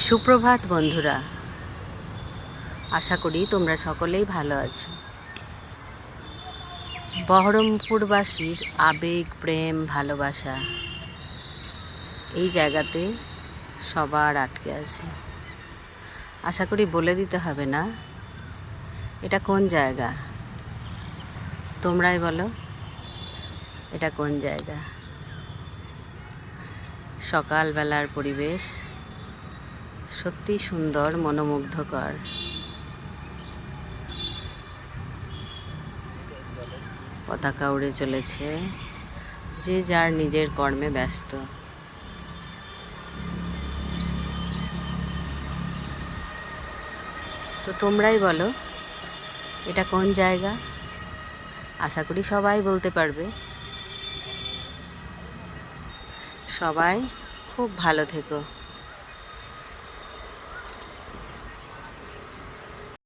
সুপ্রভাত বন্ধুরা, আশা করি তোমরা সকলেই ভালো আছো। বহরমপুরবাসীর আবেগ, প্রেম, ভালোবাসা এই জায়গাতে সবার আটকে আছে। আশা করি বলে দিতে হবে না এটা কোন জায়গা। তোমরাই বলো এটা কোন জায়গা। সকালবেলার পরিবেশ সত্যি সুন্দর, মনোমুগ্ধকর। পতাকা উড়ে চলেছে, যে যার নিজের কর্মে ব্যস্ত। তো তোমরাই বলো এটা কোন জায়গা। আশা করি সবাই বলতে পারবে। সবাই খুব ভালো থেকো।